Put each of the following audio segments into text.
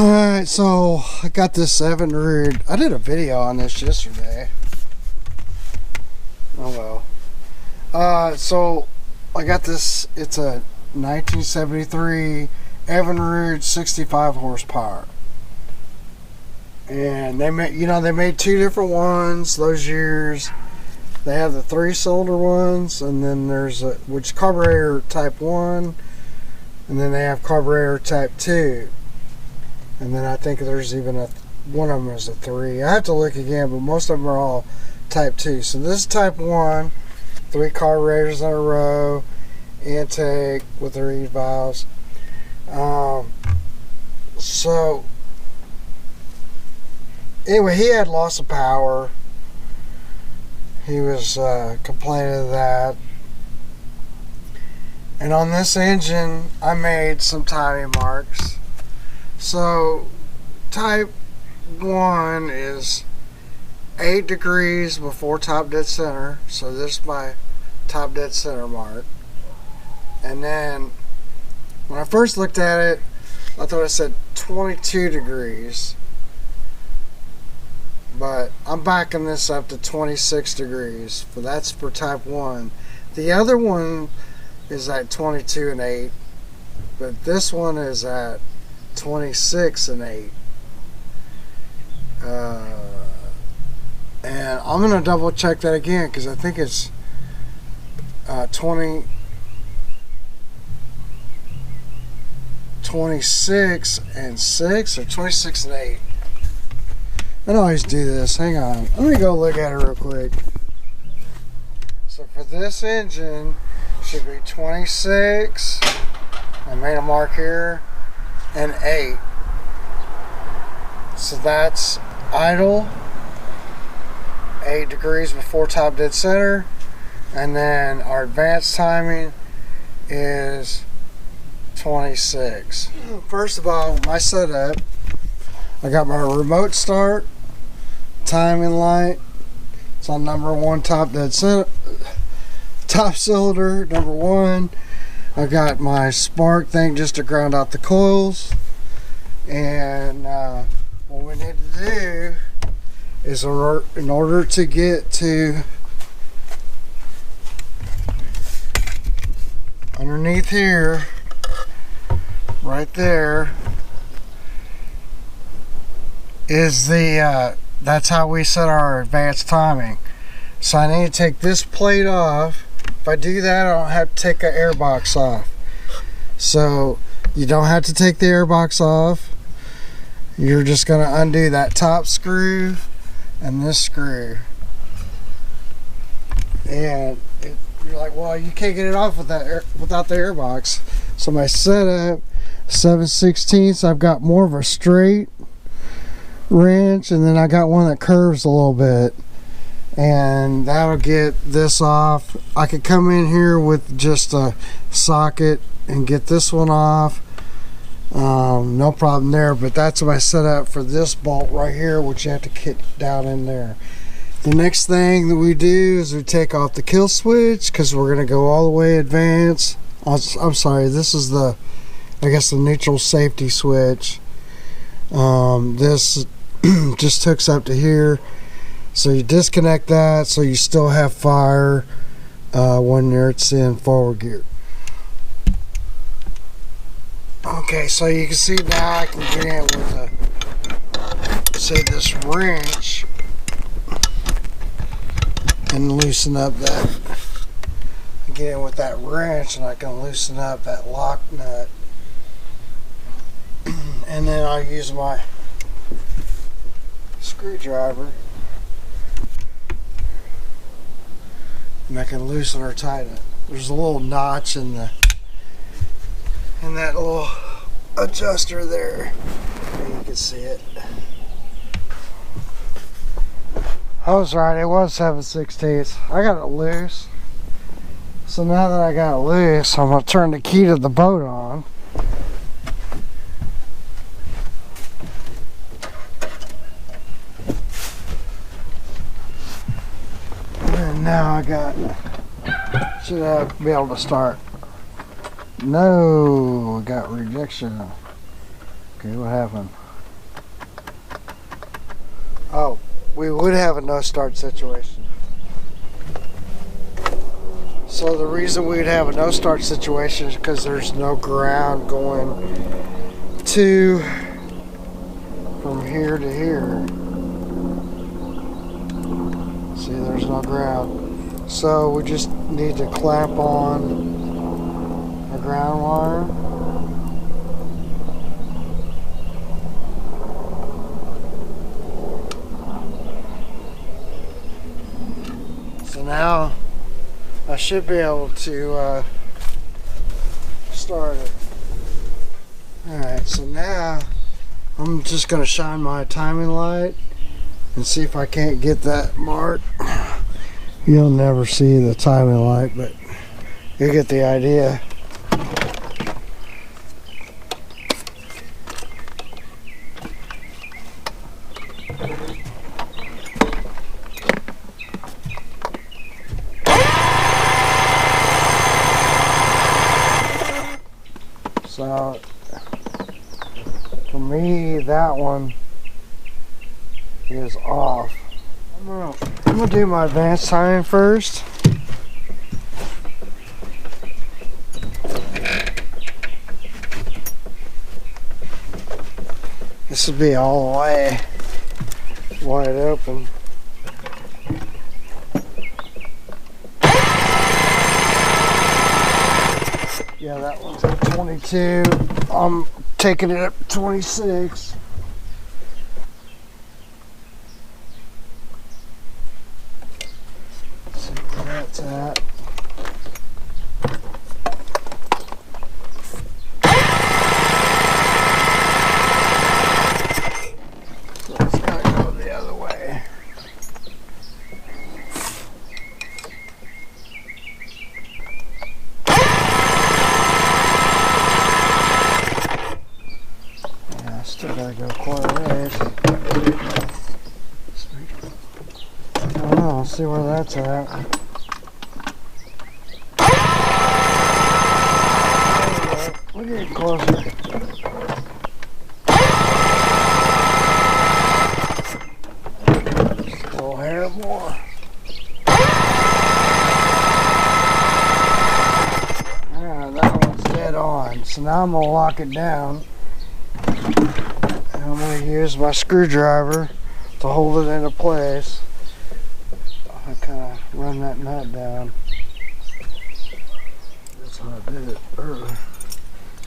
Alright, so I got this 700. I did a video on this yesterday. Oh well. So I got this. It's a 1973 Evinrude 65 horsepower. And they made two different ones those years. They have the 3-cylinder ones, and then there's which carburetor type 1, and then they have carburetor type 2. And then I think there's even one of them is a 3. I have to look again, but most of them are all type 2. So this is type 1, 3 carburetors in a row, intake with the reed valves. So anyway, he had loss of power. He was complaining of that. And on this engine, I made some timing marks. So type 1 is 8 degrees before top dead center. So this is my top dead center mark. And then when I first looked at it, I thought it said 22 degrees. But I'm backing this up to 26 degrees. But that's for type 1. The other one is at 22 and 8. But this one is at 26 and 8. And I'm going to double check that again, because I think it's 26 and 6 or 26 and 8. I always do this. Hang on. Let me go look at it real quick. So for this engine, it should be 26. I made a mark here. And 8. So that's idle. 8 degrees before top dead center. And then our advanced timing is 26. First of all, my setup, I got my remote start, timing light. It's on number 1 top dead center, top cylinder, number 1. I got my spark thing just to ground out the coils. And what we need to do is, in order to get to underneath here, right there, is the that's how we set our advanced timing. So I need to take this plate off. If I do that, I don't have to take an airbox off. So you don't have to take the airbox off. You're just going to undo that top screw and this screw. And you're like, well, you can't get it off with that without the airbox. So my setup, 7/16, I've got more of a straight wrench, and then I got one that curves a little bit. And that'll get this off. I could come in here with just a socket and get this one off. No problem there, but that's my setup for this bolt right here, which you have to kick down in there. The next thing that we do is we take off the kill switch, because we're going to go all the way advanced. I'm sorry, this is the, I guess, the neutral safety switch. This just hooks up to here. So you disconnect that so you still have fire when it's in forward gear. Okay, so you can see now I can get in with say this wrench and loosen up that. I get in with that wrench and I can loosen up that lock nut. And then I'll use my screwdriver. And I can loosen or tighten it. There's a little notch in that little adjuster there. And you can see it. I was right, it was 7/16. I got it loose. So now that I got it loose, I'm gonna turn the key to the boat on. And now I should be able to start. No, I got rejection. Okay, what happened? we would have a no start situation. So the reason we would have a no start situation is because there's no ground going to from here to here. See, there's no ground. So we just need to clamp on a ground wire. So now I should be able to start it. Alright, so now I'm just going to shine my timing light and see if I can't get that mark. You'll never see the timing light, but you get the idea. So for me, that one is off. I'm gonna do my advanced timing first. This will be all the way wide open. Yeah, that one's at 22. I'm taking it up to 26. Let's see where that's at. So it's gotta go the other way. Still gotta go quite a ways. I don't know, let's see where that's at. We're getting closer. Just a little hair more. Alright, that one's dead on. So now I'm gonna lock it down. I'm going to use my screwdriver to hold it into place. I kind of run that nut down. That's how I did it earlier.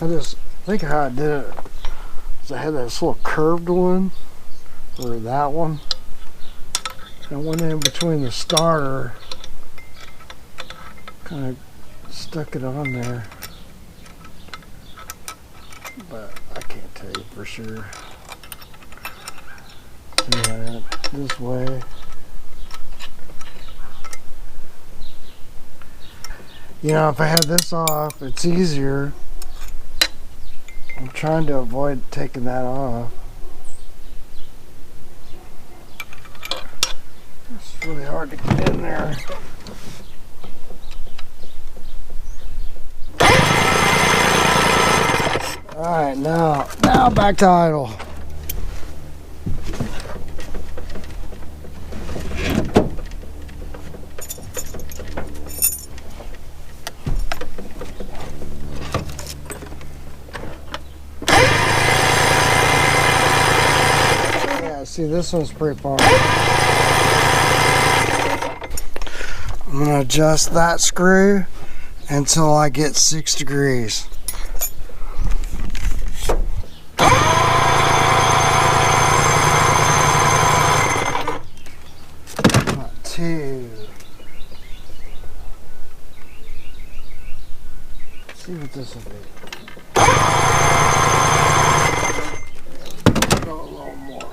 I think how I did it is I had this little curved one, or that one. I went in between the starter, kind of stuck it on there. But I can't tell you for sure. Yeah, this way. You know, if I had this off, it's easier. I'm trying to avoid taking that off. It's really hard to get in there. Alright, now back to idle. See, this one's pretty far. I'm going to adjust that screw until I get 6 degrees. Not 2. Let's see what this will be. Go a little more.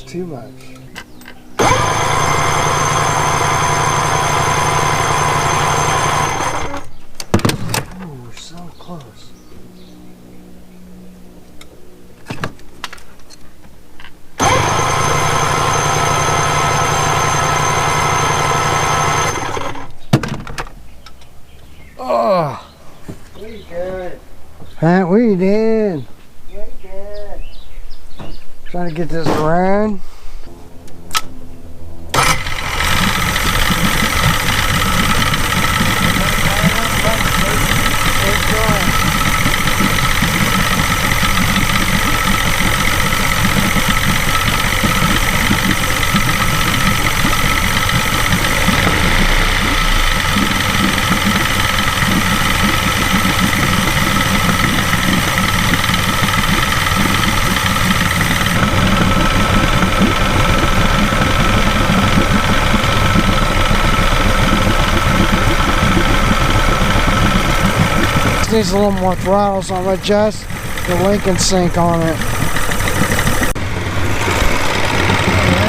Too much. Ooh, we're so close. Oh, What are you doing? Trying to get this around. Needs a little more throttle, so I'm going to adjust the link and sync on it. Yeah,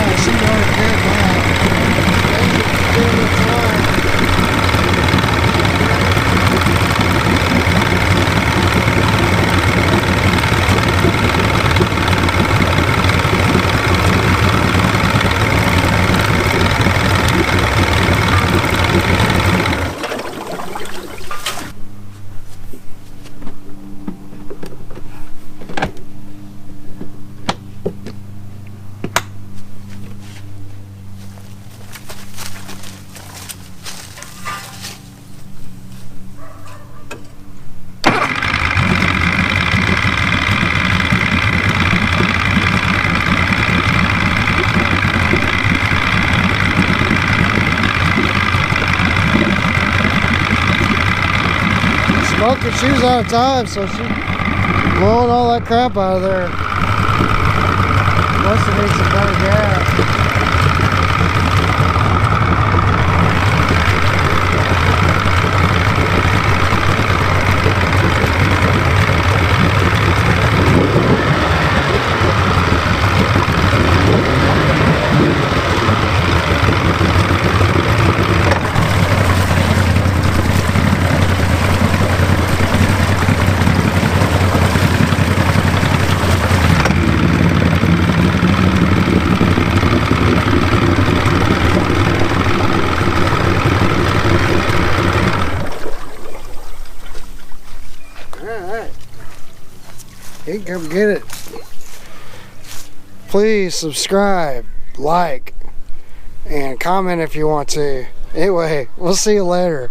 I see you already did smoking, she was out of time, so she blowing all that crap out of there. Plus it needs some better gas. You can come get it. Please subscribe, like, and comment if you want to. Anyway, we'll see you later.